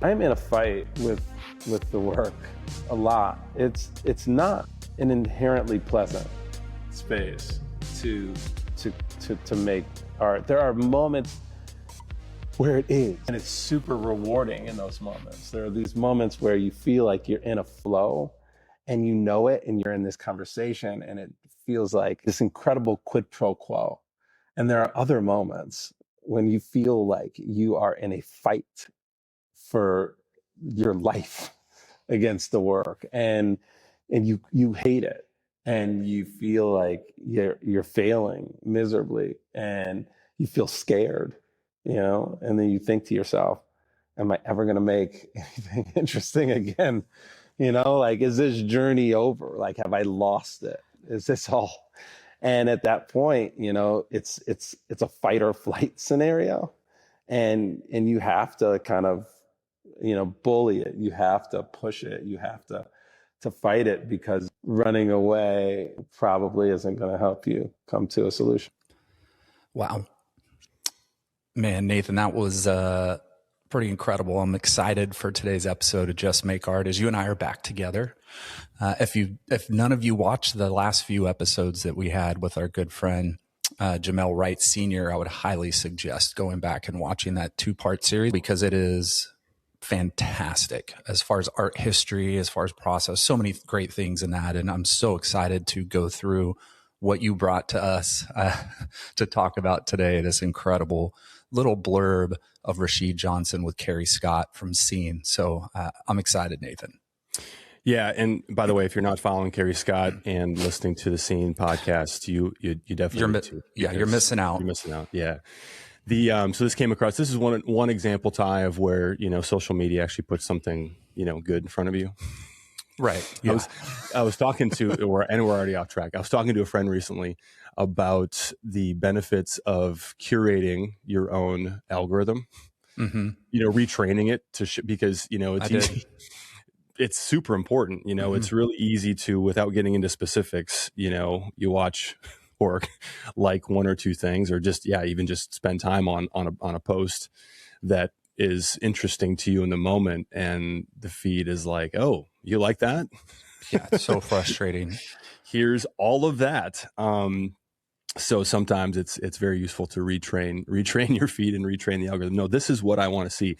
I'm in a fight with the work a lot. It's not an inherently pleasant space to make art. There are moments where it is, and it's super rewarding in those moments. There are these moments where you feel like you're in a flow and you know it, and you're in this conversation and it feels like this incredible quid pro quo. And there are other moments when you feel like you are in a fight for your life against the work, and you hate it, and you feel like you're failing miserably, and you feel scared, and then you think to yourself, am I ever going to make anything interesting again? Like, is this journey over? Like, have I lost it? Is this all? And at that point, it's a fight or flight scenario, and you have to kind of, bully it. You have to push it. You have to fight it, because running away probably isn't going to help you come to a solution. Wow. Man, Nathan, that was pretty incredible. I'm excited for today's episode of Just Make Art, as you and I are back together. If none of you watched the last few episodes that we had with our good friend Jamel Wright Sr., I would highly suggest going back and watching that 2-part series, because it is fantastic as far as art history, as far as process, so many great things in that. And I'm so excited to go through what you brought to us to talk about today, this incredible little blurb of Rashid Johnson with Carrie Scott from Scene. So I'm excited, Nathan. Yeah. And by the way, if you're not following Carrie Scott and listening to the Scene podcast, you definitely need to. Yeah, you're missing out. You're missing out. Yeah. So this came across, this is one example, Ty, of where, social media actually puts something, good in front of you. Right. Yeah. I was talking to, we're already off track. I was talking to a friend recently about the benefits of curating your own algorithm, retraining it because, it's easy. It's super important. It's really easy to, without getting into specifics, you watch or like one or two things, or just, even just spend time on a post that is interesting to you in the moment. And the feed is like, oh, you like that? Yeah. It's so frustrating. Here's all of that. So sometimes it's very useful to retrain your feed and retrain the algorithm. No, this is what I want to see.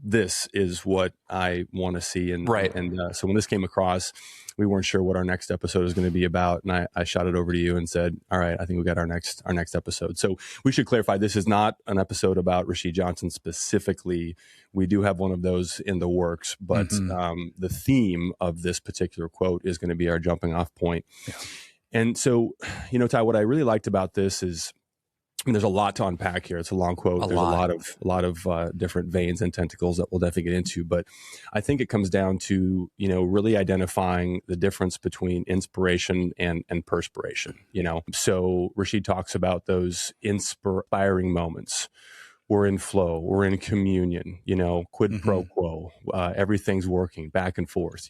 This is what I want to see. And right. So when this came across, we weren't sure what our next episode was going to be about. And I shot it over to you and said, all right, I think we got our next episode. So we should clarify, this is not an episode about Rashid Johnson specifically. We do have one of those in the works, but the theme of this particular quote is going to be our jumping off point. Yeah. And so, Ty, what I really liked about this is, there's a lot to unpack here. It's a long quote. There's a lot of different veins and tentacles that we'll definitely get into. But I think it comes down to, really identifying the difference between inspiration and perspiration, So Rashid talks about those inspiring moments. We're in flow. We're in communion, quid pro quo. Everything's working back and forth,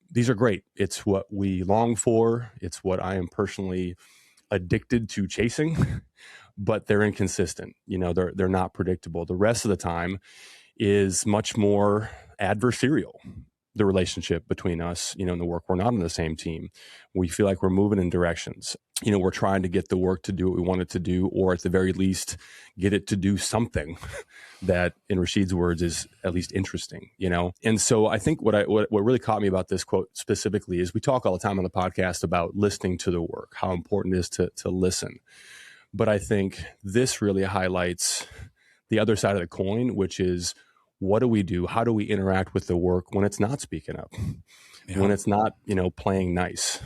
These are great. It's what we long for. It's what I am personally addicted to chasing, but they're inconsistent. They're not predictable. The rest of the time is much more adversarial. The relationship between us, in the work, we're not on the same team. We feel like we're moving in directions. We're trying to get the work to do what we want it to do, or at the very least, get it to do something that, in Rashid's words, is at least interesting, And so I think what really caught me about this quote specifically is, we talk all the time on the podcast about listening to the work, how important it is to listen. But I think this really highlights the other side of the coin, which is, what do we do? How do we interact with the work when it's not speaking up, when it's not, playing nice,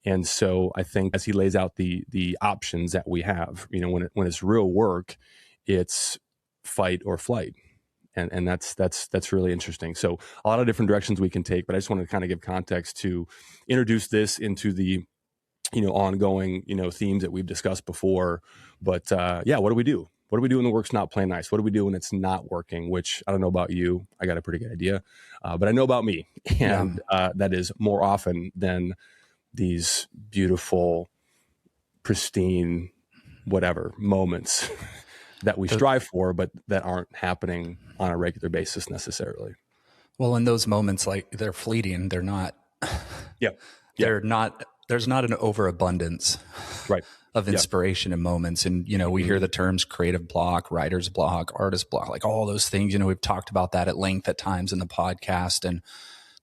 And so I think, as he lays out the options that we have, when it's real work, it's fight or flight. And that's really interesting. So a lot of different directions we can take, but I just wanted to kind of give context to introduce this into the, ongoing, themes that we've discussed before. But what do we do? What do we do when the work's not playing nice? What do we do when it's not working? Which, I don't know about you. I got a pretty good idea, but I know about me. And that is more often than these beautiful, pristine, whatever moments that we strive for, but that aren't happening on a regular basis necessarily. Well, in those moments, like, they're fleeting. They're not, Yeah. they're not, there's not an overabundance Right. of inspiration in moments. And, we hear the terms creative block, writer's block, artist block, like all those things. We've talked about that at length at times in the podcast, and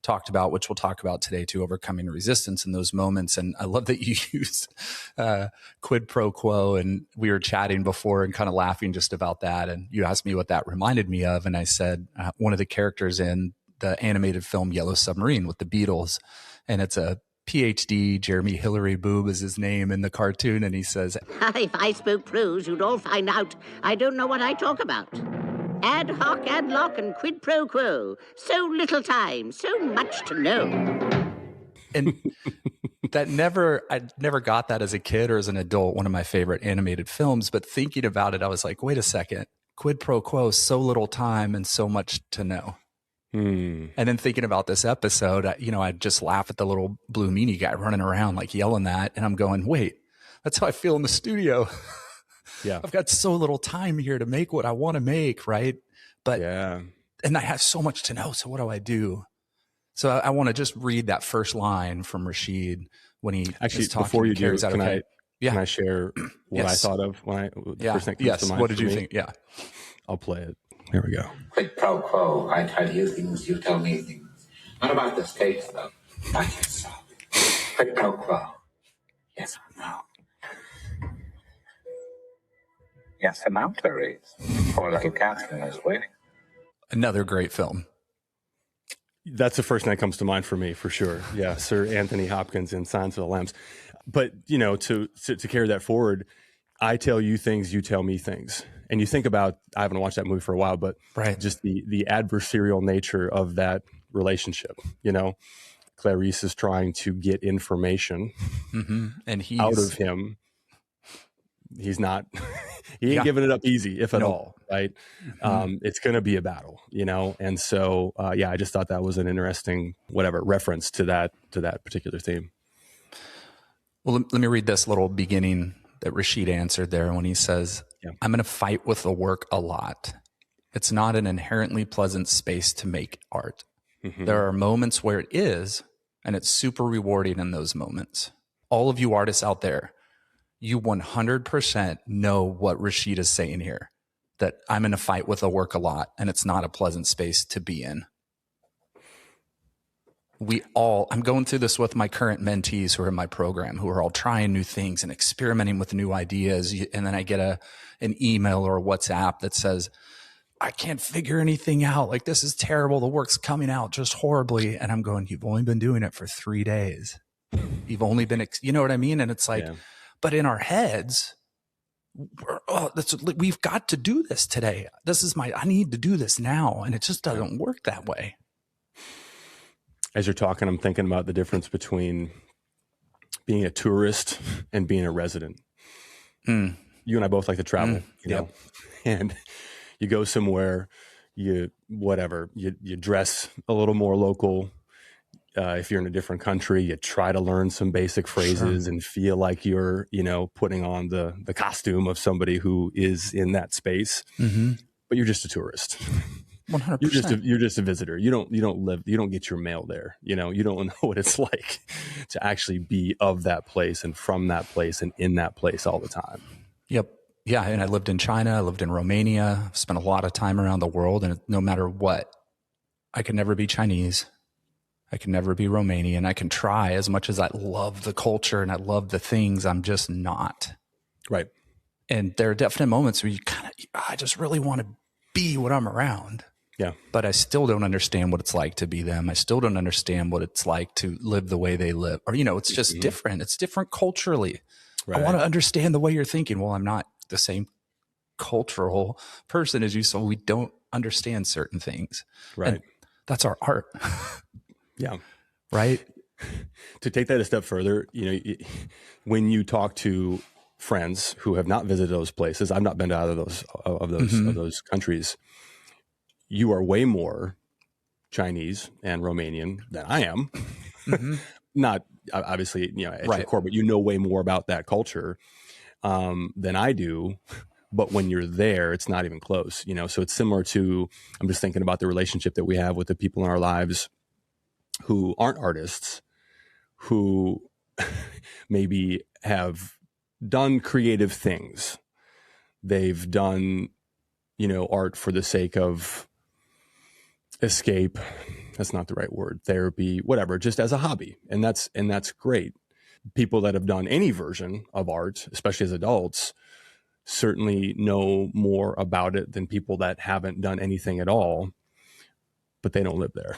talked about, which we'll talk about today too, overcoming resistance in those moments. And I love that you use quid pro quo. And we were chatting before and kind of laughing just about that. And you asked me what that reminded me of. And I said, one of the characters in the animated film Yellow Submarine with the Beatles. And it's a PhD, Jeremy Hillary Boob is his name in the cartoon. And he says, if I spoke prose, you'd all find out I don't know what I talk about. Ad hoc, ad loc, and quid pro quo. So little time, so much to know. And I never got that as a kid or as an adult, one of my favorite animated films. But thinking about it, I was like, wait a second, quid pro quo, so little time and so much to know. And then thinking about this episode, I just laugh at the little blue meanie guy running around like yelling that. And I'm going, wait, that's how I feel in the studio. Yeah. I've got so little time here to make what I want to make. Right. But, and I have so much to know. So what do I do? So I want to just read that first line from Rashid when he actually, before you do, can I share what I thought of when the first thing comes to mind? What did you think? Yeah. I'll play it. Here we go. Quid pro quo. I tell you things, you tell me things. Not about this case, though. Not yet solved. Quid pro quo. Yes or no? Yes or no, Therese? Poor little Catherine is waiting. Another great film. That's the first thing that comes to mind for me, for sure. Yeah, Sir Anthony Hopkins in Silence of the Lambs. But, to carry that forward, I tell you things, you tell me things. And you think about, I haven't watched that movie for a while, but just the adversarial nature of that relationship. Clarice is trying to get information and he's out of him. He's not, he ain't giving it up easy, if at all. Right. It's going to be a battle, And so, I just thought that was an interesting, reference to that particular theme. Well, let me read this little beginning that Rashid answered there when he says, I'm going to fight with the work a lot. It's not an inherently pleasant space to make art. There are moments where it is, and it's super rewarding in those moments. All of you artists out there, you 100% know what Rashid is saying here, that I'm going to fight with the work a lot, and it's not a pleasant space to be in. I'm going through this with my current mentees who are in my program, who are all trying new things and experimenting with new ideas. And then I get an email or a WhatsApp that says, I can't figure anything out. Like, this is terrible. The work's coming out just horribly. And I'm going, you've only been doing it for 3 days. You've only been, you know what I mean? And it's like, but in our heads, we've got to do this today. I need to do this now. And it just doesn't work that way. As you're talking, I'm thinking about the difference between being a tourist and being a resident. You and I both like to travel, you know, and you go somewhere, you dress a little more local. If you're in a different country, you try to learn some basic phrases and feel like you're, putting on the costume of somebody who is in that space, but you're just a tourist. 100%. You're just a visitor. You don't get your mail there. You don't know what it's like to actually be of that place and from that place and in that place all the time. Yep. Yeah. And I lived in China. I lived in Romania. Spent a lot of time around the world. And no matter what, I could never be Chinese. I can never be Romanian. I can try as much as I love the culture and I love the things. I'm just not. Right. And there are definite moments where I just really want to be what I'm around. Yeah. But I still don't understand what it's like to be them. I still don't understand what it's like to live the way they live. Or, it's just different. It's different culturally. Right. I want to understand the way you're thinking. Well, I'm not the same cultural person as you, so we don't understand certain things. Right. And that's our art. Yeah. Right. To take that a step further, when you talk to friends who have not visited those places, I've not been to either of those countries. You are way more Chinese and Romanian than I am. Not obviously, at your core, but you know way more about that culture than I do. but when you're there, it's not even close, you know? So it's similar to, I'm just thinking about the relationship that we have with the people in our lives who aren't artists, who maybe have done creative things. They've done, you know, art for the sake of escape. That's not the right word. Therapy, whatever, just as a hobby. And that's great. People that have done any version of art, especially as adults, certainly know more about it than people that haven't done anything at all, but they don't live there,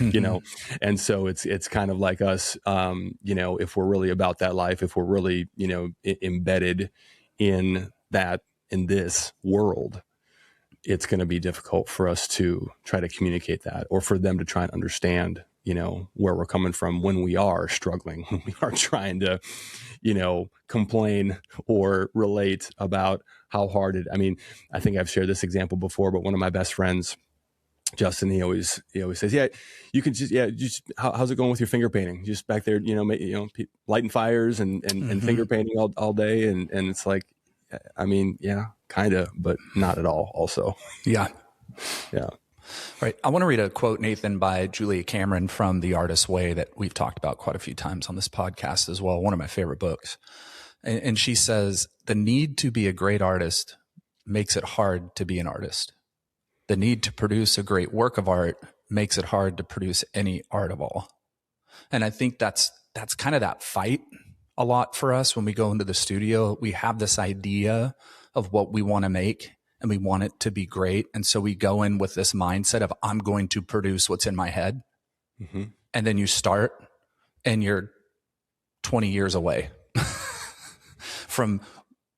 you know? And so it's kind of like us, you know, if we're really about that life, if we're really, you know, embedded in this world, it's going to be difficult for us to try to communicate that, or for them to try and understand, you know, where we're coming from when we are struggling, when we are trying to, you know, complain or relate about how hard it. I mean, I think I've shared this example before, but one of my best friends, Justin, he always says, yeah, you can just how's it going with your finger painting? Just back there, you know, lighting fires and finger painting all day. And it's like, I mean, yeah, kind of, but not at all also. Yeah. Yeah. Right. I want to read a quote, Nathan, by Julia Cameron from The Artist's Way that we've talked about quite a few times on this podcast as well. One of my favorite books. And she says, the need to be a great artist makes it hard to be an artist. The need to produce a great work of art makes it hard to produce any art at all. And I think that's kind of that fight a lot for us when we go into the studio. We have this idea of what we want to make and we want it to be great. And so we go in with this mindset of, I'm going to produce what's in my head. Mm-hmm. And then you start and you're 20 years away from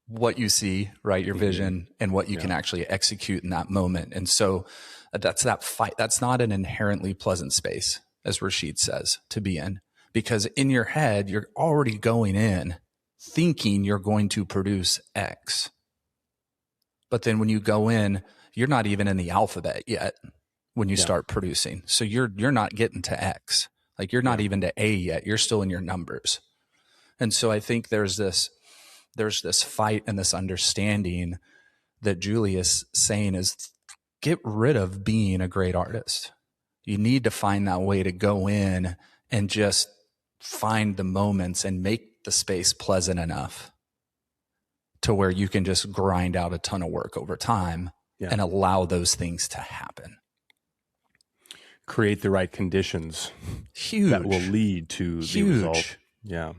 what you see, right? Your vision and what you can actually execute in that moment. And so that's that fight. That's not an inherently pleasant space, as Rashid says, to be in, because in your head, you're already going in thinking you're going to produce X. But then when you go in, you're not even in the alphabet yet when you start producing. So you're not getting to X. Like you're not even to A yet. You're still in your numbers. And so I think there's this fight and this understanding that Julia's saying is, get rid of being a great artist. You need to find that way to go in and just find the moments and make the space pleasant enough to where you can just grind out a ton of work over time and allow those things to happen. Create the right conditions. Huge. That will lead to the result. Yeah.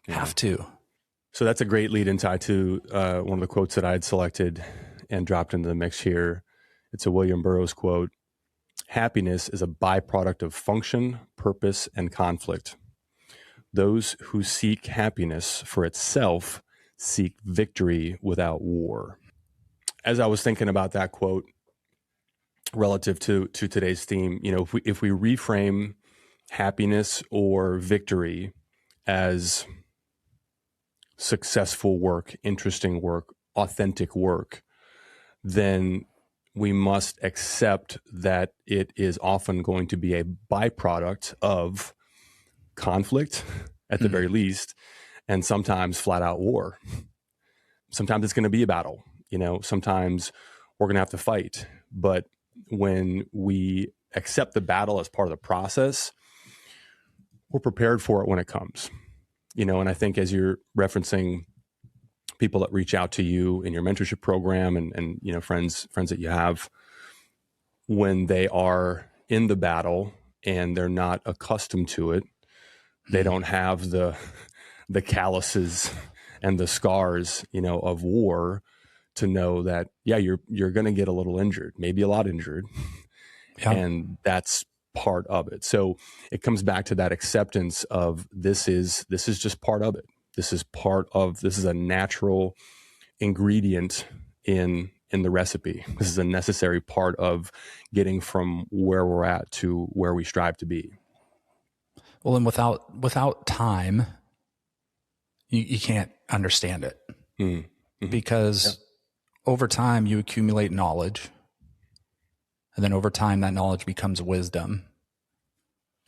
Have to. So that's a great lead into one of the quotes that I had selected and dropped into the mix here. It's a William Burroughs quote. Happiness is a byproduct of function, purpose, and conflict. Those who seek happiness for itself seek victory without war. As I was thinking about that quote relative to today's theme, you know, if we reframe happiness or victory as successful work, interesting work, authentic work, then we must accept that it is often going to be a byproduct of conflict at the very least, and sometimes flat out war. Sometimes it's going to be a battle, you know, sometimes we're going to have to fight. But when we accept the battle as part of the process, we're prepared for it when it comes, you know. And I think as you're referencing people that reach out to you in your mentorship program and you know, friends that you have, when they are in the battle and they're not accustomed to it, they don't have the calluses and the scars, you know, of war to know that, yeah, you're going to get a little injured, maybe a lot injured. Yeah. And that's part of it. So it comes back to that acceptance of this is just part of it. This is a natural ingredient in the recipe. This is a necessary part of getting from where we're at to where we strive to be. Well, and without time, you can't understand it. Mm-hmm. Because over time you accumulate knowledge, and then over time that knowledge becomes wisdom,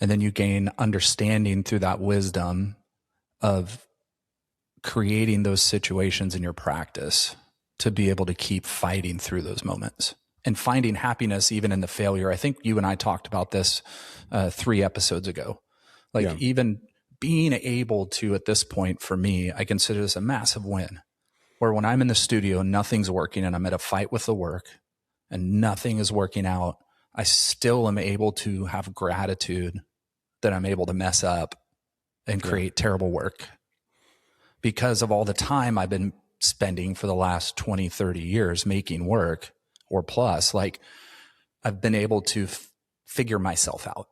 and then you gain understanding through that wisdom of creating those situations in your practice to be able to keep fighting through those moments and finding happiness even in the failure. I think you and I talked about this 3 episodes ago. Like even being able to, at this point for me, I consider this a massive win, where when I'm in the studio, nothing's working and I'm at a fight with the work and nothing is working out, I still am able to have gratitude that I'm able to mess up and create terrible work because of all the time I've been spending for the last 20, 30 years making work or plus. Like I've been able to figure myself out.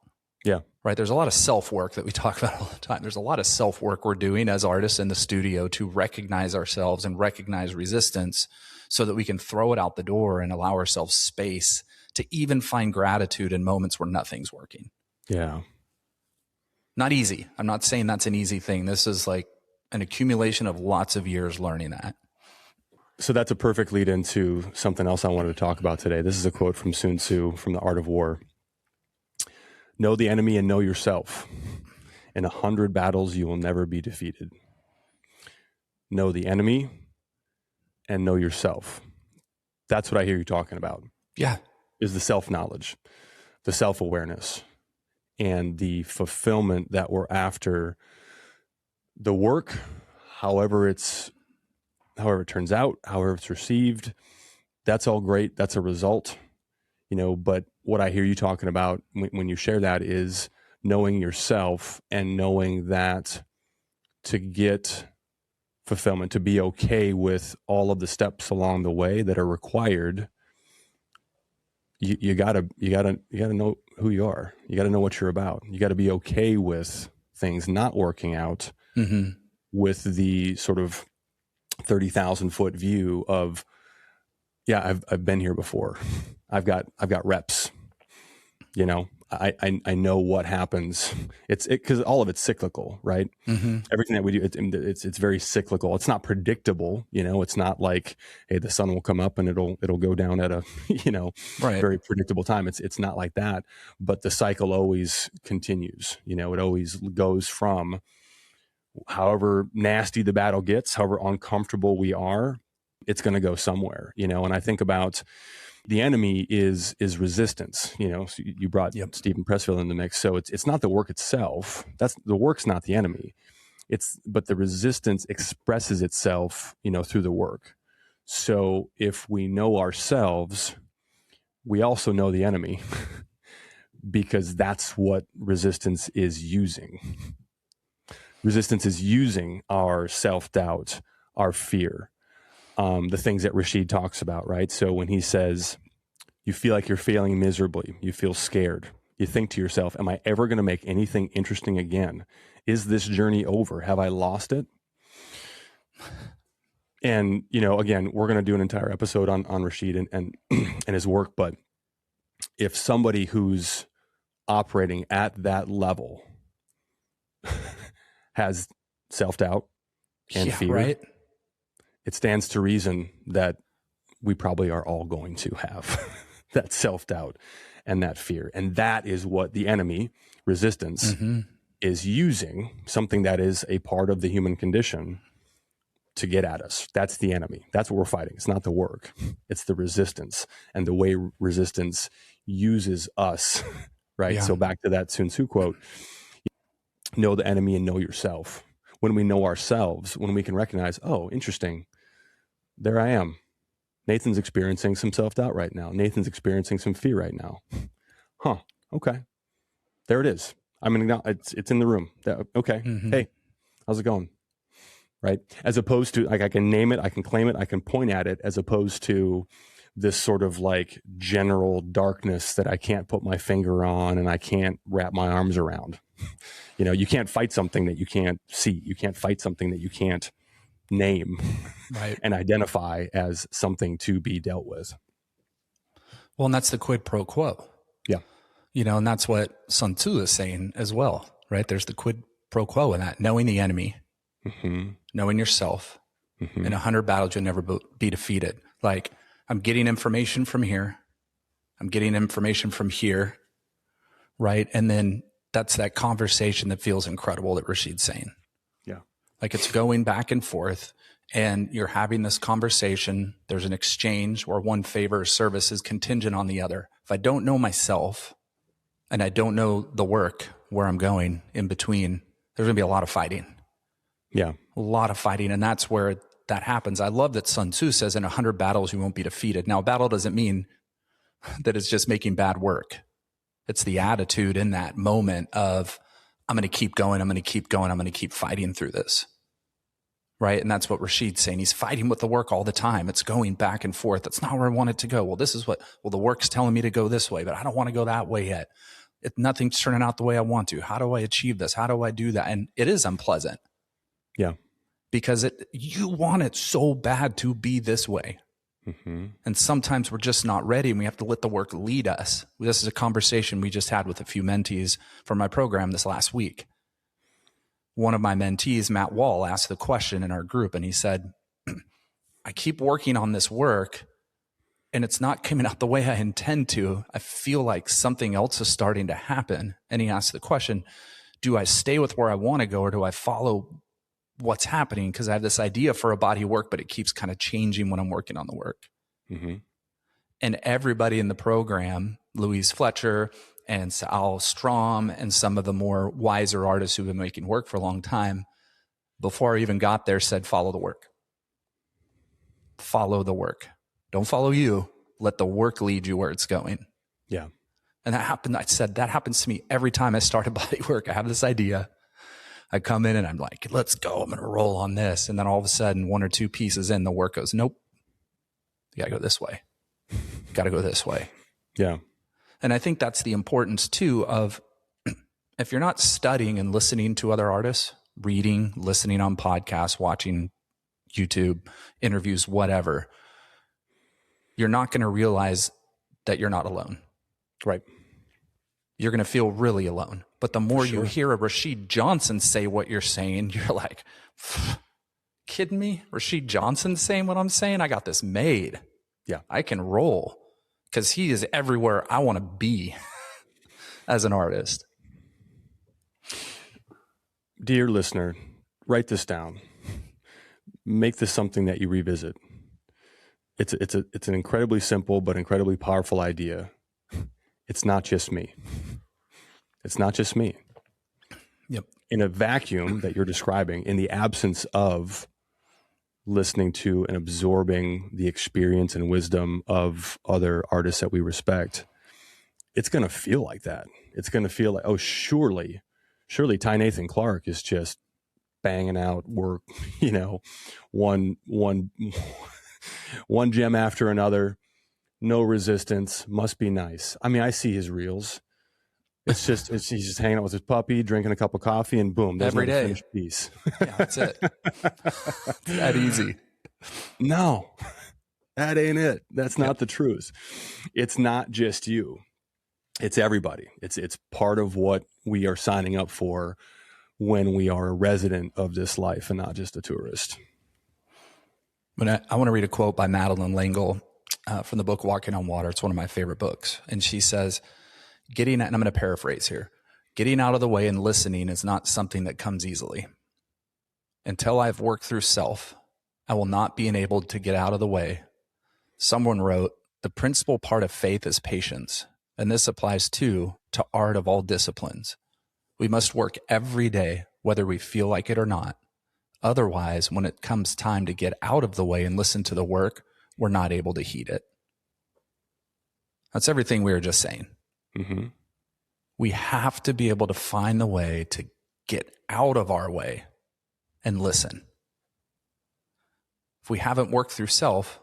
Yeah. Right. There's a lot of self-work that we talk about all the time. There's a lot of self-work we're doing as artists in the studio to recognize ourselves and recognize resistance so that we can throw it out the door and allow ourselves space to even find gratitude in moments where nothing's working. Yeah. Not easy. I'm not saying that's an easy thing. This is like an accumulation of lots of years learning that. So that's a perfect lead into something else I wanted to talk about today. This is a quote from Sun Tzu from The Art of War. Know the enemy and know yourself. In 100 battles, you will never be defeated. Know the enemy and know yourself. That's what I hear you talking about. Yeah. Is the self-knowledge, the self-awareness, and the fulfillment that we're after. The work, however it turns out, however it's received, that's all great. That's a result, but what I hear you talking about when you share that is knowing yourself and knowing that to get fulfillment, to be okay with all of the steps along the way that are required, you gotta know who you are. You gotta know what you're about. You gotta be okay with things not working out with the sort of 30,000 foot view of, I've been here before. I've got reps. I know what happens. It's because all of it's cyclical, right? Everything that we do, it's very cyclical. It's not predictable. It's not like, hey, the sun will come up and it'll go down at a very predictable time. It's not like that. But the cycle always continues. It always goes from however nasty the battle gets, however uncomfortable we are, it's going to go somewhere. And I think about the enemy is resistance. So you brought Stephen Pressfield in the mix. So it's not the work itself. The work's not the enemy. But the resistance expresses itself, through the work. So if we know ourselves, we also know the enemy because that's what resistance is using. Resistance is using our self-doubt, our fear, the things that Rashid talks about, right? So when he says, you feel like you're failing miserably, you feel scared, you think to yourself, am I ever going to make anything interesting again? Is this journey over? Have I lost it? And, again, we're going to do an entire episode on Rashid and his work. But if somebody who's operating at that level has self-doubt and fear, right? It stands to reason that we probably are all going to have that self-doubt and that fear. And that is what the enemy, resistance, is using, something that is a part of the human condition, to get at us. That's the enemy. That's what we're fighting. It's not the work. It's the resistance and the way resistance uses us, right? Yeah. So back to that Sun Tzu quote, know the enemy and know yourself. When we know ourselves, when we can recognize, oh, interesting, there I am. Nathan's experiencing some self-doubt right now. Nathan's experiencing some fear right now. Huh. Okay. There it is. It's in the room. Okay. Hey, how's it going? Right. As opposed to, like, I can name it, I can claim it, I can point at it, as opposed to this sort of like general darkness that I can't put my finger on and I can't wrap my arms around. You can't fight something that you can't see. You can't fight something that you can't name, right, and identify as something to be dealt with. Well, and that's the quid pro quo. Yeah. And that's what Sun Tzu is saying as well, right? There's the quid pro quo in that, knowing the enemy, knowing yourself. In 100 battles, you'll never be defeated. Like, I'm getting information from here. I'm getting information from here. Right. And then that's that conversation that feels incredible that Rashid's saying. Yeah. Like, it's going back and forth and you're having this conversation. There's an exchange where one favor or service is contingent on the other. If I don't know myself and I don't know the work where I'm going in between, there's going to be a lot of fighting. Yeah. A lot of fighting. And that's where that happens. I love that Sun Tzu says in 100 battles, you won't be defeated. Now, a battle doesn't mean that it's just making bad work. It's the attitude in that moment of, I'm going to keep going. I'm going to keep going. I'm going to keep fighting through this. Right. And that's what Rashid's saying. He's fighting with the work all the time. It's going back and forth. That's not where I want it to go. Well, the work's telling me to go this way, but I don't want to go that way yet. Nothing's turning out the way I want to. How do I achieve this? How do I do that? And it is unpleasant. Yeah. Because you want it so bad to be this way. Mm-hmm. And sometimes we're just not ready and we have to let the work lead us. This is a conversation we just had with a few mentees from my program this last week. One of my mentees, Matt Wall, asked the question in our group and he said, I keep working on this work and it's not coming out the way I intend to. I feel like something else is starting to happen. And he asked the question, do I stay with where I want to go or do I follow what's happening? Because I have this idea for a body of work, but it keeps kind of changing when I'm working on the work. Mm-hmm. And everybody in the program, Louise Fletcher and Sal Strom and some of the more wiser artists who've been making work for a long time, before I even got there, said, follow the work. Follow the work. Don't follow you. Let the work lead you where it's going. Yeah. And that happened. I said, that happens to me every time I start a body work. I have this idea. I come in and I'm like, let's go. I'm going to roll on this. And then all of a sudden, one or two pieces in, the work goes, nope. You got to go this way. Got to go this way. Yeah. And I think that's the importance too of, if you're not studying and listening to other artists, reading, listening on podcasts, watching YouTube interviews, whatever, you're not going to realize that you're not alone. Right. You're going to feel really alone. But the more you hear a Rashid Johnson say what you're saying, you're like, kidding me? Rashid Johnson saying what I'm saying? I got this made. Yeah. I can roll because he is everywhere I want to be as an artist. Dear listener, write this down. Make this something that you revisit. It's an incredibly simple but incredibly powerful idea. It's not just me. It's not just me. Yep. In a vacuum that you're describing, in the absence of listening to and absorbing the experience and wisdom of other artists that we respect, it's going to feel like that. It's going to feel like, oh, surely Ty Nathan Clark is just banging out work, one gem after another, no resistance, must be nice. I mean, I see his reels. He's just hanging out with his puppy, drinking a cup of coffee, and boom, there's every day finished piece. Yeah, that's it. That easy. No, that ain't it. That's not the truth. It's not just you. It's everybody. It's part of what we are signing up for when we are a resident of this life and not just a tourist. But I want to read a quote by Madeline L'Engle from the book Walking on Water. It's one of my favorite books. And she says, and I'm going to paraphrase here, getting out of the way and listening is not something that comes easily. Until I've worked through self, I will not be enabled to get out of the way. Someone wrote, the principal part of faith is patience. And this applies too to art of all disciplines. We must work every day, whether we feel like it or not. Otherwise, when it comes time to get out of the way and listen to the work, we're not able to heed it. That's everything we were just saying. Mm-hmm. We have to be able to find the way to get out of our way and listen. If we haven't worked through self,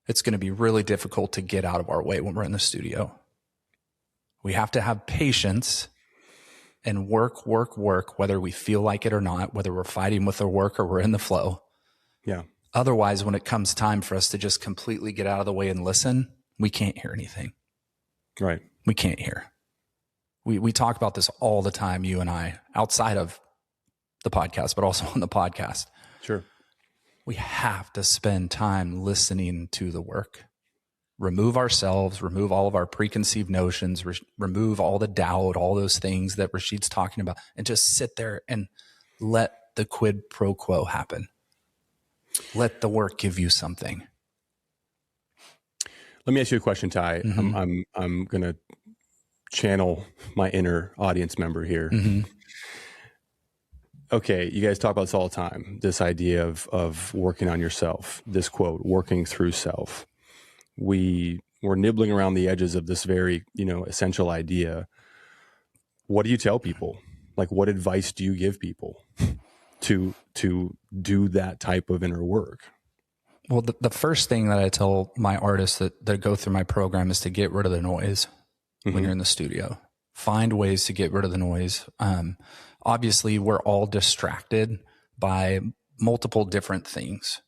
it's going to be really difficult to get out of our way when we're in the studio. We have to have patience and work, whether we feel like it or not, whether we're fighting with the work or we're in the flow. Yeah. Otherwise, when it comes time for us to just completely get out of the way and listen, we can't hear anything. Right. We can't hear. We talk about this all the time, you and I, outside of the podcast, but also on the podcast. Sure. We have to spend time listening to the work. Remove ourselves, remove all of our preconceived notions, remove all the doubt, all those things that Rashid's talking about, and just sit there and let the quid pro quo happen. Let the work give you something. Let me ask you a question, Ty. I'm going to channel my inner audience member here. Okay, you guys talk about this all the time, this idea of working on yourself, this quote, working through self. We're nibbling around the edges of this very, essential idea. What do you tell people? Like, what advice do you give people to do that type of inner work? Well, the first thing that I tell my artists that go through my program is to get rid of the noise when you're in the studio. Find ways to get rid of the noise. Obviously, we're all distracted by multiple different things.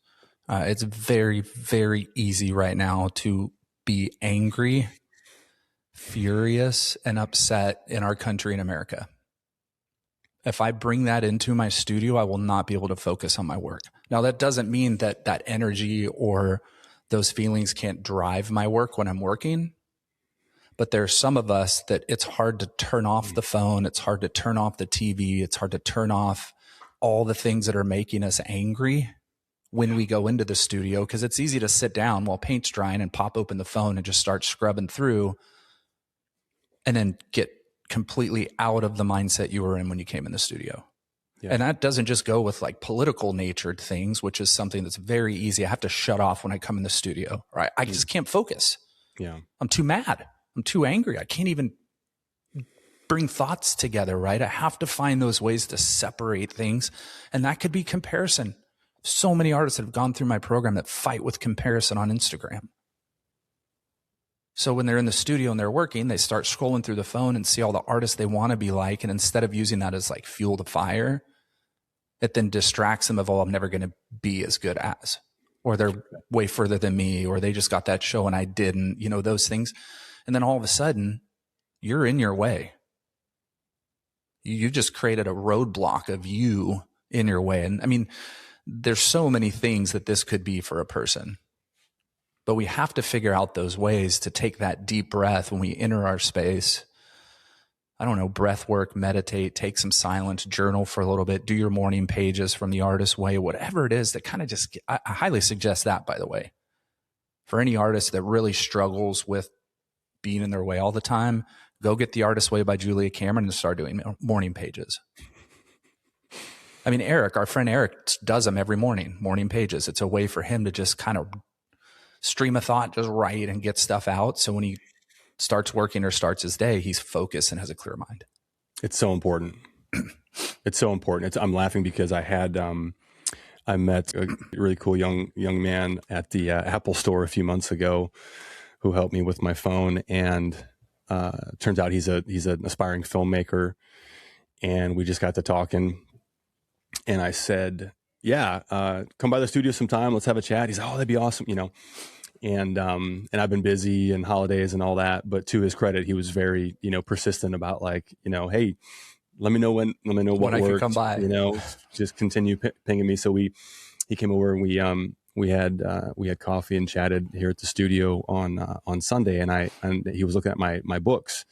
It's very, very easy right now to be angry, furious, and upset in our country in America. If I bring that into my studio, I will not be able to focus on my work. Now, that doesn't mean that that energy or those feelings can't drive my work when I'm working. But there's some of us that it's hard to turn off the phone. It's hard to turn off the TV. It's hard to turn off all the things that are making us angry when we go into the studio, because it's easy to sit down while paint's drying and pop open the phone and just start scrubbing through and then get completely out of the mindset you were in when you came in the studio. Yeah. And that doesn't just go with like political natured things, which is something that's very easy. I have to shut off when I come in the studio, right? I just can't focus. Yeah. I'm too mad. I'm too angry. I can't even bring thoughts together, right? I have to find those ways to separate things. And that could be comparison. So many artists that have gone through my program that fight with comparison on Instagram. So when they're in the studio and they're working, they start scrolling through the phone and see all the artists they want to be like. And instead of using that as like fuel to fire, it then distracts them of, oh, I'm never going to be as good as, or they're way further than me, or they just got that show and I didn't, those things. And then all of a sudden, you're in your way. You just created a roadblock of you in your way. And I mean, there's so many things that this could be for a person. But we have to figure out those ways to take that deep breath when we enter our space. I don't know, breath work, meditate, take some silence, journal for a little bit, do your morning pages from the artist way, whatever it is that kind of just, I highly suggest that, by the way. For any artist that really struggles with being in their way all the time, go get The Artist's Way by Julia Cameron and start doing morning pages. I mean, Eric, our friend Eric, does them every morning pages. It's a way for him to just kind of stream of thought, just write and get stuff out. So when he starts working or starts his day, he's focused and has a clear mind. It's so important. It's so important. I'm laughing because I met a really cool young man at the Apple store a few months ago who helped me with my phone, and turns out he's an aspiring filmmaker, and we just got to talking, and I said, yeah, come by the studio sometime, let's have a chat. He's like, oh, that'd be awesome, and I've been busy and holidays and all that, but to his credit, he was very persistent about like, hey, let me know what works, I can come by, just continue pinging me. So he came over and we had coffee and chatted here at the studio on Sunday, and he was looking at my books.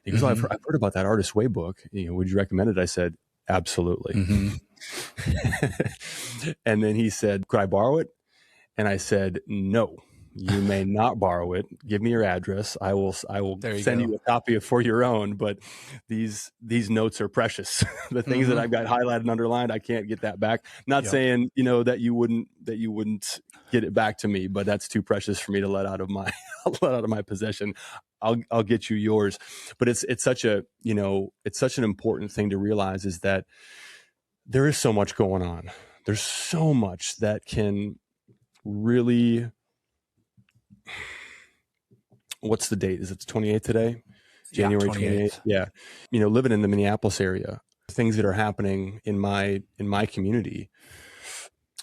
He goes, I've heard about that Artist's Way book. Would you recommend it? I said, absolutely. And then he said, could I borrow it? And I said, no, you may not borrow it. Give me your address. I will send you a copy for your own. But these notes are precious. The things that I've got highlighted and underlined, I can't get that back. Not saying, that you wouldn't get it back to me, but that's too precious for me to let out of my possession. I'll get you yours. But it's such an important thing to realize, is that there is so much going on. There's so much that can really, what's the date? Is it the 28th today? January 28th. Yeah. Living in the Minneapolis area, things that are happening in my community,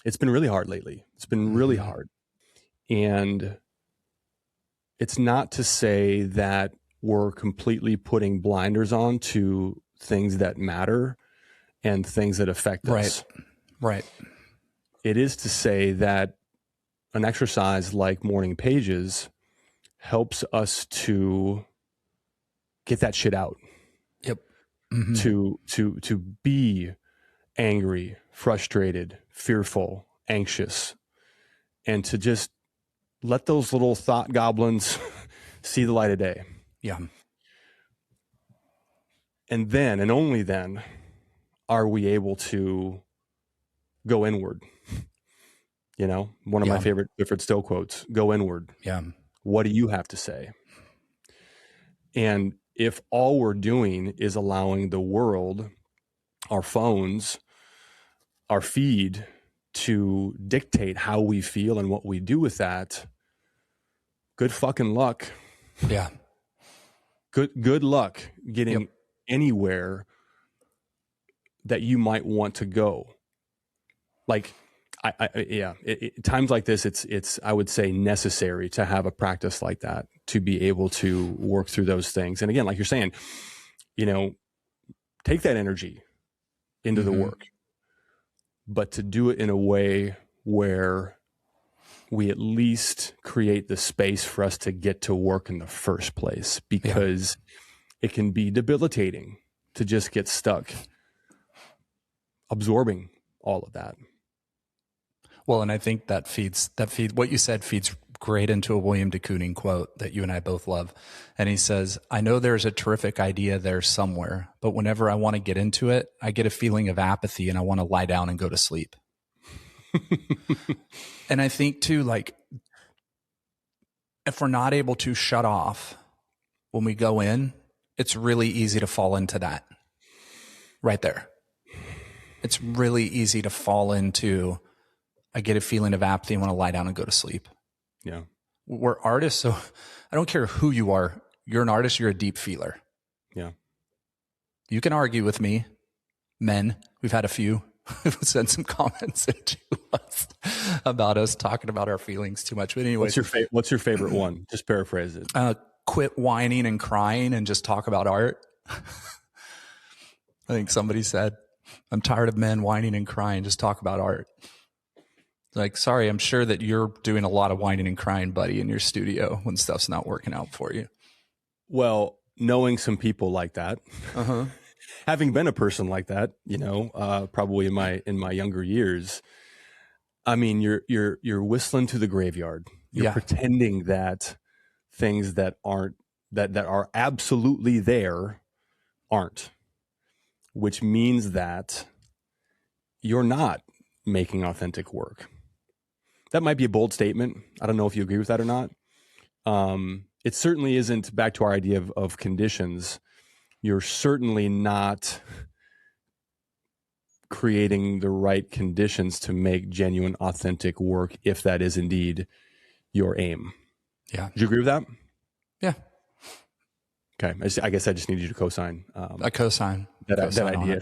it's been really hard lately. It's been really hard. And it's not to say that we're completely putting blinders on to things that matter and things that affect us. Right. It is to say that an exercise like morning pages helps us to get that shit out. Yep. To be angry, frustrated, fearful, anxious, and to just let those little thought goblins see the light of day. Yeah. And then, and only then, are we able to go inward. You know, one of my favorite Clifford Stowe quotes, go inward. Yeah. What do you have to say? And if all we're doing is allowing the world, our phones, our feed to dictate how we feel and what we do with that, good fucking luck. Yeah. Good luck getting anywhere that you might want to go. Like, times like this, it's, I would say, necessary to have a practice like that, to be able to work through those things. And again, like you're saying, you know, take that energy into the work, but to do it in a way where we at least create the space for us to get to work in the first place, because it can be debilitating to just get stuck absorbing all of that. Well, and I think that feeds what you said feeds great into a William de Kooning quote that you and I both love. And he says, I know there's a terrific idea there somewhere, but whenever I want to get into it, I get a feeling of apathy and I want to lie down and go to sleep. And I think too, like, if we're not able to shut off when we go in, it's really easy to fall into that right there. It's really easy to fall into, I get a feeling of apathy and want to lie down and go to sleep. Yeah. We're artists, so I don't care who you are. You're an artist, you're a deep feeler. Yeah. You can argue with me, men. We've had a few who've sent some comments into us about us talking about our feelings too much. But anyway, what's your favorite one? Just paraphrase it. Quit whining and crying and just talk about art. I think somebody said, I'm tired of men whining and crying. Just talk about art. Like, sorry, I'm sure that you're doing a lot of whining and crying, buddy, in your studio when stuff's not working out for you. Well, knowing some people like that, having been a person like that, you know, probably in my younger years, I mean, you're whistling to the graveyard. You're pretending that things that aren't that are absolutely there aren't, which means that you're not making authentic work. That might be a bold statement. I don't know if you agree with that or not. It certainly isn't, back to our idea of conditions. You're certainly not creating the right conditions to make genuine, authentic work, if that is indeed your aim. Yeah. Do you agree with that? Yeah. Okay. I guess I just need you to co-sign. A cosign. That idea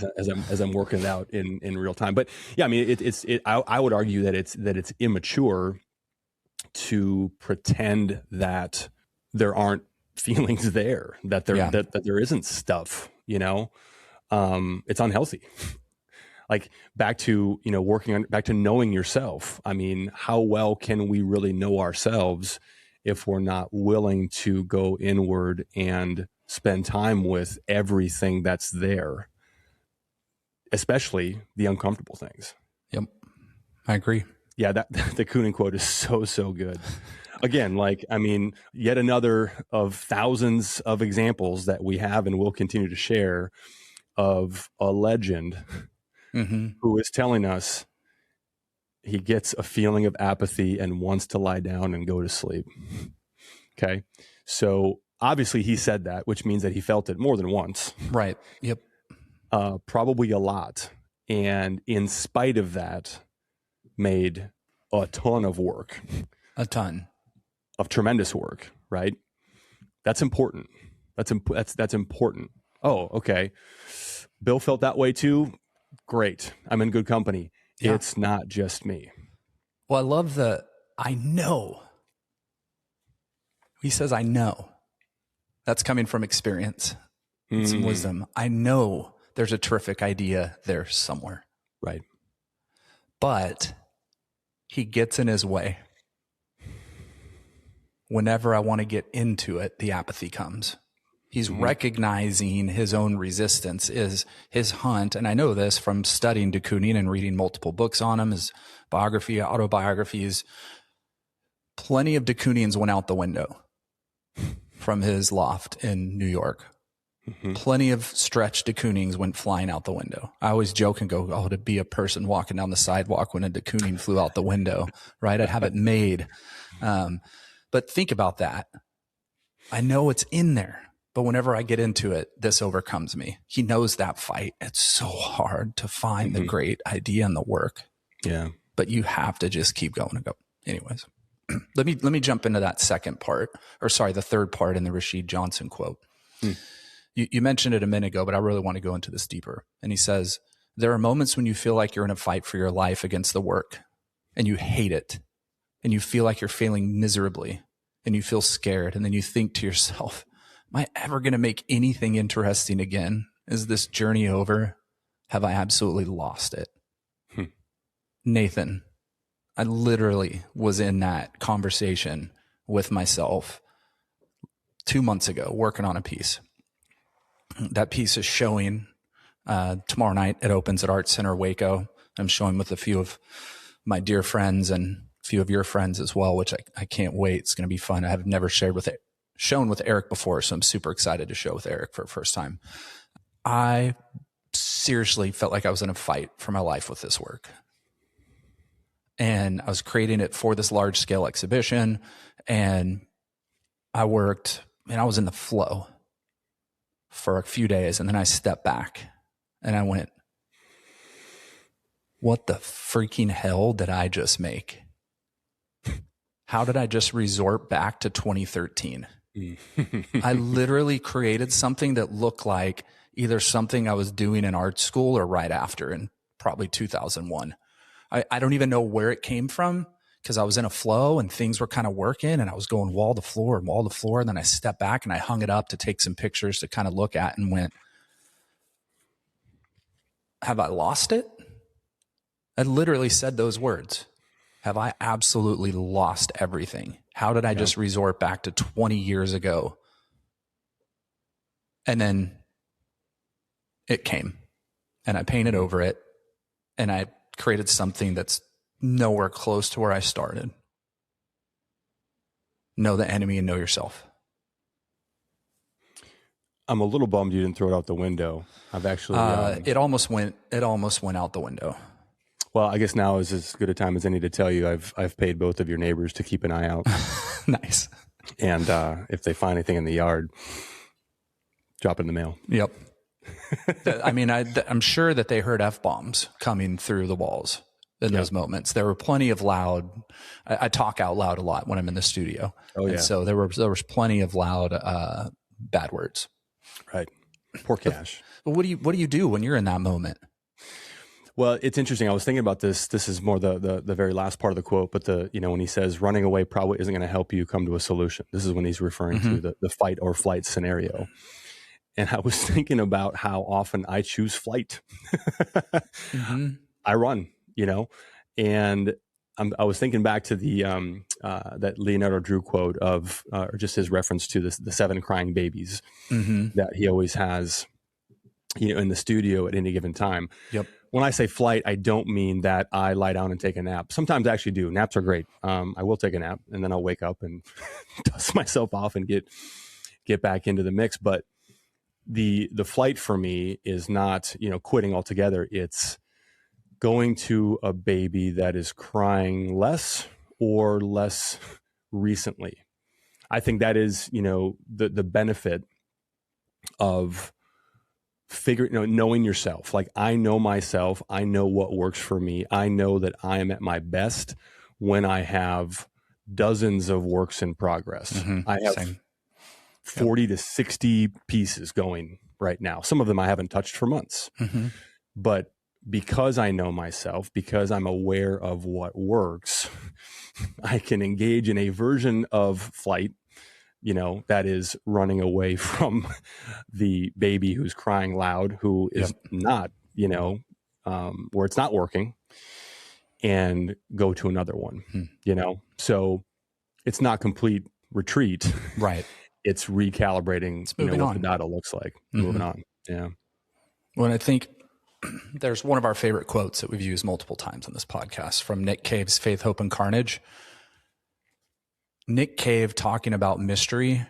as I'm working it out in real time. But yeah, I mean, I would argue that it's immature to pretend that there aren't feelings there, that there isn't stuff, you know. It's unhealthy. Like, back to, you know, back to knowing yourself. I mean, how well can we really know ourselves if we're not willing to go inward and spend time with everything that's there, especially the uncomfortable things? Yep. I agree. Yeah. The Kooning quote is so good. Again, like, I mean, yet another of thousands of examples that we have and will continue to share of a legend who is telling us he gets a feeling of apathy and wants to lie down and go to sleep. Okay. So obviously he said that, which means that he felt it more than once. Right. Yep. Probably a lot. And in spite of that, made a ton of work. A ton. Of tremendous work, right? That's important. That's important. Oh, okay. Bill felt that way too. Great. I'm in good company. Yeah. It's not just me. Well, I love I know. He says, I know. That's coming from experience and some wisdom. I know there's a terrific idea there somewhere. Right. But he gets in his way. Whenever I want to get into it, the apathy comes. He's recognizing his own resistance is his hunt. And I know this from studying de Kooning and reading multiple books on him, his biography, autobiographies. Plenty of de Kooning's went out the window from his loft in New York. Plenty of stretched de Kooning's went flying out the window. I always joke and go, oh, to be a person walking down the sidewalk when a de Kooning flew out the window, right? I'd have it made. But think about that. I know it's in there, but whenever I get into it, this overcomes me. He knows that fight. It's so hard to find the great idea and the work. Yeah. But you have to just keep going and go. Anyways, let me jump into that the third part in the Rashid Johnson quote. You mentioned it a minute ago, but I really want to go into this deeper. And he says, there are moments when you feel like you're in a fight for your life against the work and you hate it and you feel like you're failing miserably and you feel scared. And then you think to yourself, am I ever going to make anything interesting again? Is this journey over? Have I absolutely lost it? Nathan, I literally was in that conversation with myself 2 months ago, working on a piece. That piece is showing tomorrow night. It opens at Art Center Waco. I'm showing with a few of my dear friends and a few of your friends as well, which I can't wait. It's going to be fun. I have never shown with Eric before, so I'm super excited to show with Eric for the first time. I seriously felt like I was in a fight for my life with this work. And I was creating it for this large scale exhibition, and I worked and I was in the flow for a few days. And then I stepped back and I went, what the freaking hell did I just make? How did I just resort back to 2013? I literally created something that looked like either something I was doing in art school or right after in probably 2001. I don't even know where it came from because I was in a flow and things were kind of working and I was going wall to floor. And then I stepped back and I hung it up to take some pictures to kind of look at and went, have I lost it? I literally said those words. Have I absolutely lost everything? How did I just resort back to 20 years ago? And then it came and I painted over it and I created something that's nowhere close to where I started. Know the enemy and know yourself. I'm a little bummed you didn't throw it out the window. I've actually it almost went out the window. Well, I guess now is as good a time as any to tell you I've paid both of your neighbors to keep an eye out. Nice. And if they find anything in the yard, drop it in the mail. Yep. I mean, I'm sure that they heard F-bombs coming through the walls in those moments. There were plenty of loud. I talk out loud a lot when I'm in the studio. Oh yeah. And so there was plenty of loud bad words. Right. Poor Cash. But what do you do when you're in that moment? Well, it's interesting. I was thinking about this. This is more the very last part of the quote, but when he says running away probably isn't going to help you come to a solution. This is when he's referring to the fight or flight scenario. And I was thinking about how often I choose flight. I run, and I was thinking back to the that Leonardo Drew quote of, or just his reference to the 7 crying babies that he always has, in the studio at any given time. Yep. When I say flight, I don't mean that I lie down and take a nap. Sometimes I actually do. Naps are great. I will take a nap and then I'll wake up and dust myself off and get back into the mix. But the flight for me is not, quitting altogether. It's going to a baby that is crying less or less recently. I think that is, the benefit of knowing yourself. Like, I know myself. I know what works for me. I know that I am at my best when I have dozens of works in progress. I have 40 to 60 pieces going right now. Some of them I haven't touched for months. But because I know myself, because I'm aware of what works, I can engage in a version of flight, that is running away from the baby who's crying loud, who is not, where it's not working, and go to another one, So it's not complete retreat. Right. It's recalibrating, what the data looks like. Moving on. Yeah. Well, I think there's one of our favorite quotes that we've used multiple times on this podcast from Nick Cave's Faith, Hope, and Carnage. Nick Cave talking about mystery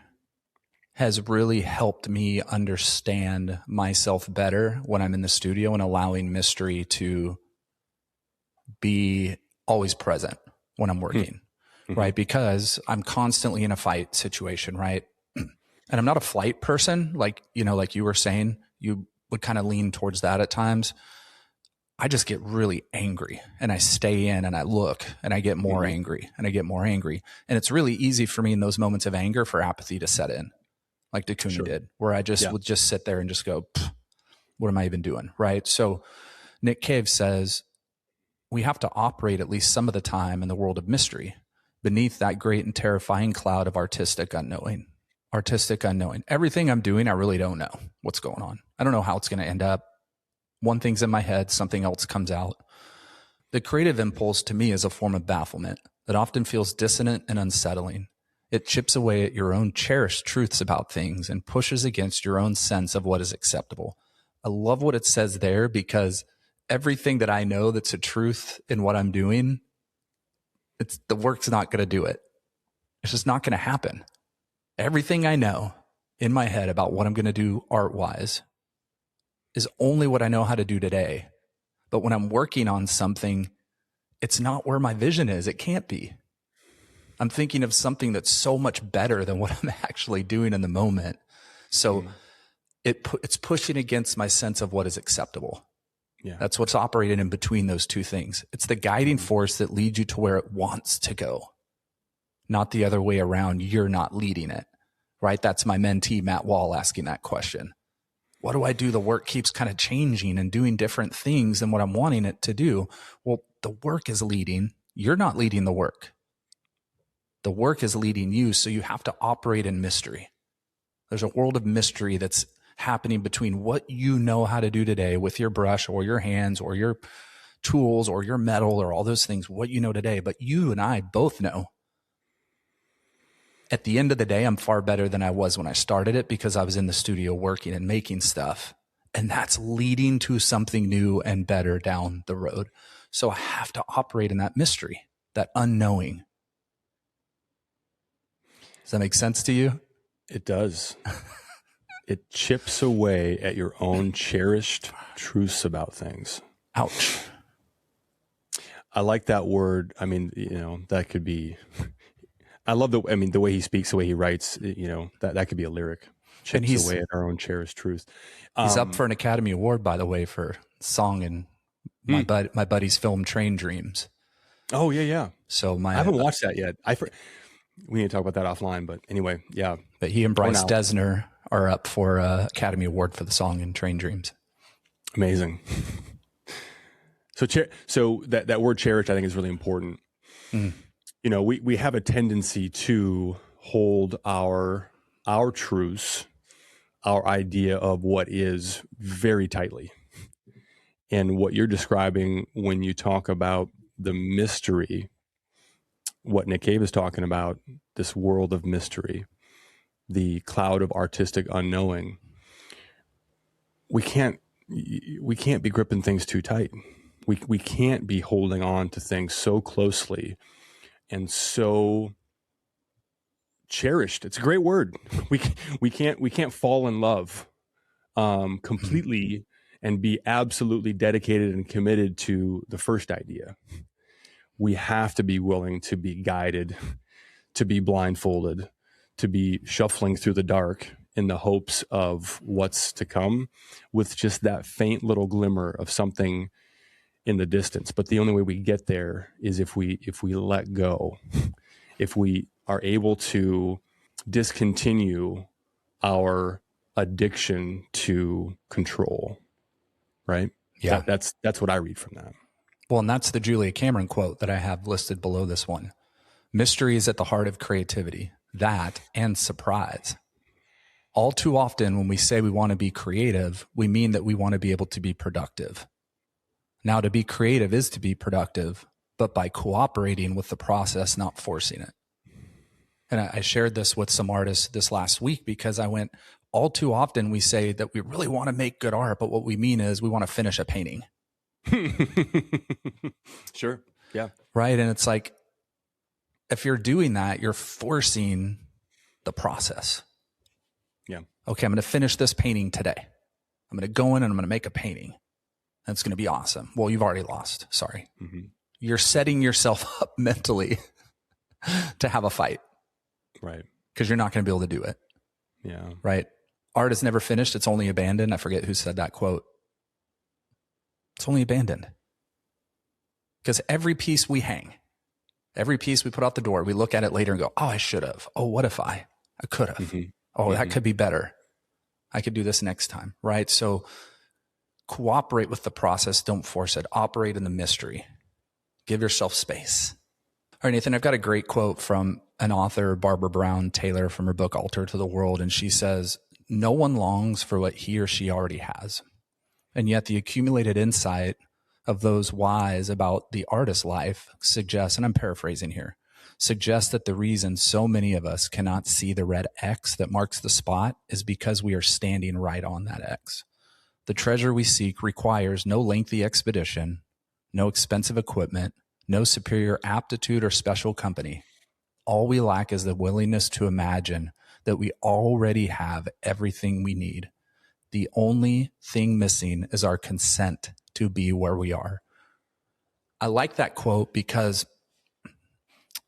has really helped me understand myself better when I'm in the studio and allowing mystery to be always present when I'm working, right? Because I'm constantly in a fight situation, right? And I'm not a flight person, like, you know, like you were saying, you would kind of lean towards that at times. I just get really angry and I stay in and I look and I get more angry and I get more angry. And it's really easy for me in those moments of anger for apathy to set in, like de Kooning did, where I just would just sit there and just go, what am I even doing? Right. So Nick Cave says we have to operate at least some of the time in the world of mystery beneath that great and terrifying cloud of artistic unknowing. Artistic unknowing. Everything I'm doing, I really don't know what's going on. I don't know how it's going to end up. One thing's in my head, something else comes out. The creative impulse to me is a form of bafflement that often feels dissonant and unsettling. It chips away at your own cherished truths about things and pushes against your own sense of what is acceptable. I love what it says there, because everything that I know that's a truth in what I'm doing, the work's not going to do it. It's just not going to happen. Everything I know in my head about what I'm going to do art-wise is only what I know how to do today. But when I'm working on something, it's not where my vision is. It can't be. I'm thinking of something that's so much better than what I'm actually doing in the moment. So it's pushing against my sense of what is acceptable. Yeah. That's what's operating in between those two things. It's the guiding force that leads you to where it wants to go, not the other way around. You're not leading it, right? That's my mentee, Matt Wall, asking that question. What do I do? The work keeps kind of changing and doing different things than what I'm wanting it to do. Well, the work is leading. You're not leading the work. The work is leading you, so you have to operate in mystery. There's a world of mystery that's happening between what you know how to do today with your brush or your hands or your tools or your metal or all those things, what you know today. But you and I both know at the end of the day, I'm far better than I was when I started it, because I was in the studio working and making stuff. And that's leading to something new and better down the road. So I have to operate in that mystery, that unknowing. Does that make sense to you? It does. It chips away at your own cherished truths about things. Ouch. I like that word. I mean, you know, that could be, I love the way he speaks, the way he writes, you know, that could be a lyric. Chips away at our own cherished truths. He's up for an Academy Award, by the way, for song in my buddy's film Train Dreams. Oh, yeah. So I haven't watched that yet. We need to talk about that offline, but anyway, yeah. But he and Bryce Dessner are up for Academy Award for the song in Train Dreams. Amazing. So that word cherish, I think, is really important. You know, we have a tendency to hold our truths, our idea of what is, very tightly. And what you're describing when you talk about the mystery, what Nick Cave is talking about, this world of mystery, the cloud of artistic unknowing, we can't be gripping things too tight. We can't be holding on to things so closely and so cherished. It's a great word. We can't fall in love completely and be absolutely dedicated and committed to the first idea. We have to be willing to be guided, to be blindfolded, to be shuffling through the dark in the hopes of what's to come, with just that faint little glimmer of something in the distance. But the only way we get there is if we let go, if we are able to discontinue our addiction to control, right? Yeah. That's what I read from that. Well, and that's the Julia Cameron quote that I have listed below this one. Mystery is at the heart of creativity, that and surprise. All too often when we say we want to be creative, we mean that we want to be able to be productive. Now, to be creative is to be productive, but by cooperating with the process, not forcing it. And I shared this with some artists this last week, because I went, all too often we say that we really want to make good art, but what we mean is we want to finish a painting. Sure. Yeah. Right. And it's like, if you're doing that, you're forcing the process. Yeah. Okay, I'm going to finish this painting today. I'm going to go in and I'm going to make a painting. That's going to be awesome. Well, you've already lost. Sorry. Mm-hmm. You're setting yourself up mentally to have a fight. Right. Because you're not going to be able to do it. Yeah. Right. Art is never finished. It's only abandoned. I forget who said that quote. It's only abandoned. Because every piece we hang, every piece we put out the door, we look at it later and go, oh, I should have. Oh, what if I could have. Mm-hmm. Oh, that could be better. I could do this next time. Right. So cooperate with the process. Don't force it. Operate in the mystery. Give yourself space. All right, Nathan, I've got a great quote from an author, Barbara Brown Taylor, from her book, Altar to the World. And she says, no one longs for what he or she already has. And yet the accumulated insight of those wise about the artist's life suggests, and I'm paraphrasing here, suggests that the reason so many of us cannot see the red X that marks the spot is because we are standing right on that X. The treasure we seek requires no lengthy expedition, no expensive equipment, no superior aptitude or special company. All we lack is the willingness to imagine that we already have everything we need. The only thing missing is our consent to be where we are. I like that quote because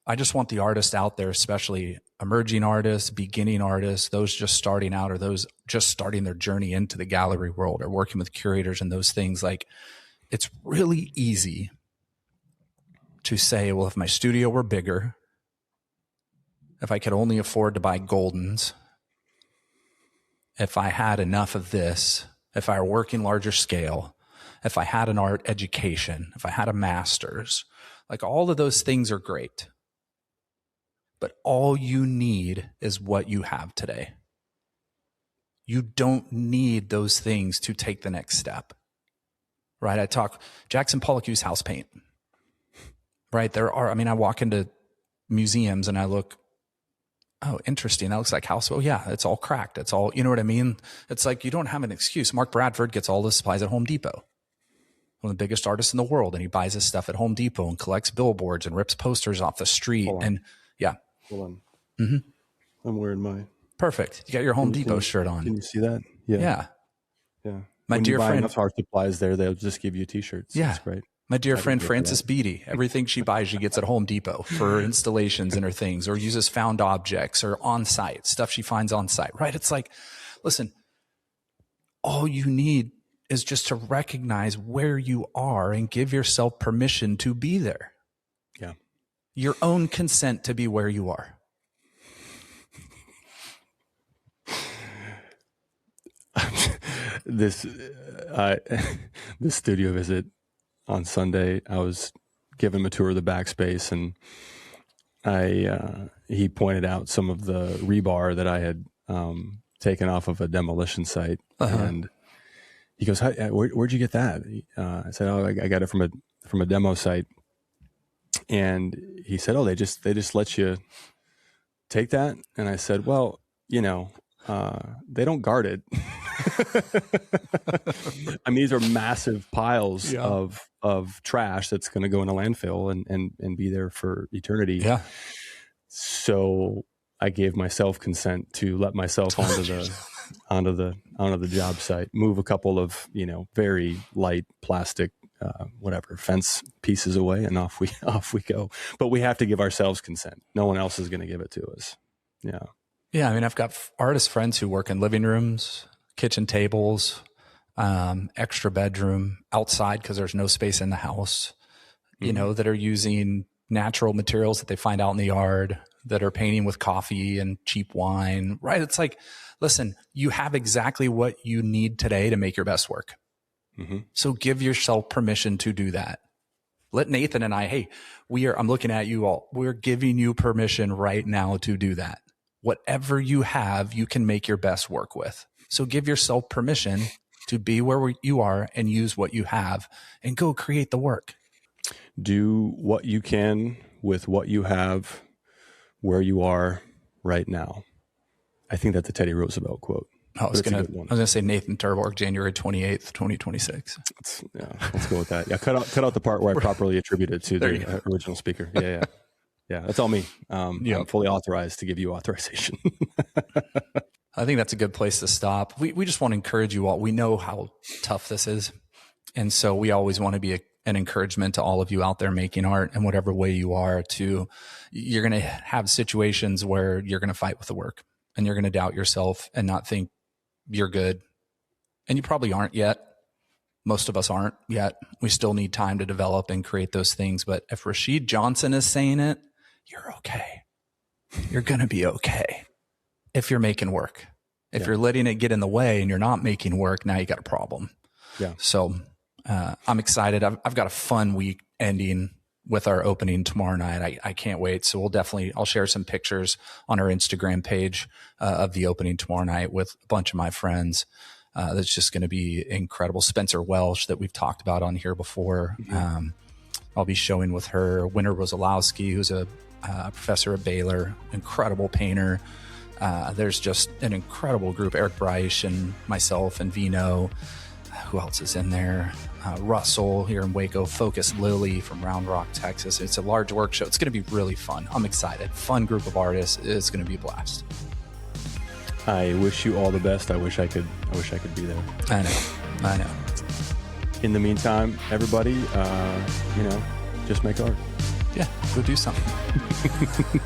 I just want the artists out there, especially emerging artists, beginning artists, those just starting out or those just starting their journey into the gallery world or working with curators and those things. Like, it's really easy to say, well, if my studio were bigger, if I could only afford to buy Goldens, if I had enough of this, if I were working larger scale, if I had an art education, if I had a master's, like all of those things are great. But all you need is what you have today. You don't need those things to take the next step. Right? Jackson Pollock used house paint. Right? I walk into museums and I look, oh, interesting. That looks like house. Oh, yeah, it's all cracked. It's all, you know what I mean? It's like you don't have an excuse. Mark Bradford gets all the supplies at Home Depot. One of the biggest artists in the world. And he buys his stuff at Home Depot and collects billboards and rips posters off the street. And yeah. Hold on. Mm-hmm. I'm wearing my. Perfect. You got your Home Depot shirt on. Can you see that? Yeah. Yeah. Yeah. My when dear you buy friend. enough art supplies there, they'll just give you t-shirts. Yeah. That's great. My dear friend Frances Beatty, everything she buys, she gets at Home Depot for installations in her things, or uses found objects or on-site, stuff she finds on-site, right? It's like, listen, all you need is just to recognize where you are and give yourself permission to be there. Yeah. Your own consent to be where you are. This studio visit on Sunday, I was giving him a tour of the backspace, and he pointed out some of the rebar that I had taken off of a demolition site, and he goes, "Where'd you get that?" I said, "Oh, I got it from a demo site," and he said, "Oh, they just let you take that?" And I said, "Well, they don't guard it." I mean, these are massive piles of trash that's going to go in a landfill and be there for eternity. Yeah. So I gave myself consent to let myself onto the job site, move a couple of, very light plastic, fence pieces away, and off we go. But we have to give ourselves consent. No one else is going to give it to us. Yeah. Yeah. I mean, I've got artist friends who work in living rooms, kitchen tables, extra bedroom, outside because there's no space in the house, that are using natural materials that they find out in the yard, that are painting with coffee and cheap wine, right? It's like, listen, you have exactly what you need today to make your best work. Mm-hmm. So give yourself permission to do that. Let Nathan and I, I'm looking at you all. We're giving you permission right now to do that. Whatever you have, you can make your best work with. So give yourself permission to be where you are and use what you have and go create the work. Do what you can with what you have where you are right now. I think that's a Teddy Roosevelt quote. I was going to say Nathan Terborg, January 28th, 2026. Let's go with that. Yeah, cut out the part where I properly attribute it to the original speaker. Yeah. Yeah, that's all me. Yep. I'm fully authorized to give you authorization. I think that's a good place to stop. We just want to encourage you all. We know how tough this is. And so we always want to be an encouragement to all of you out there making art in whatever way you are. You're going to have situations where you're going to fight with the work and you're going to doubt yourself and not think you're good. And you probably aren't yet. Most of us aren't yet. We still need time to develop and create those things. But if Rashid Johnson is saying it, you're okay. You're going to be okay if you're making work. If you're letting it get in the way and you're not making work, now you got a problem. Yeah. So I'm excited. I've got a fun week ending with our opening tomorrow night. I can't wait. So I'll share some pictures on our Instagram page of the opening tomorrow night with a bunch of my friends. That's just going to be incredible. Spencer Welsh, that we've talked about on here before. Mm-hmm. I'll be showing with her. Winter Rosalowski, who's a professor at Baylor, incredible painter. There's just an incredible group. Eric Bryce and myself and Vino. Who else is in there? Russell here in Waco. Focus Lily from Round Rock, Texas. It's a large work show. It's going to be really fun. I'm excited. Fun group of artists. It's going to be a blast. I wish you all the best. I wish I could be there. I know. In the meantime, everybody, just make art. Yeah, go do something.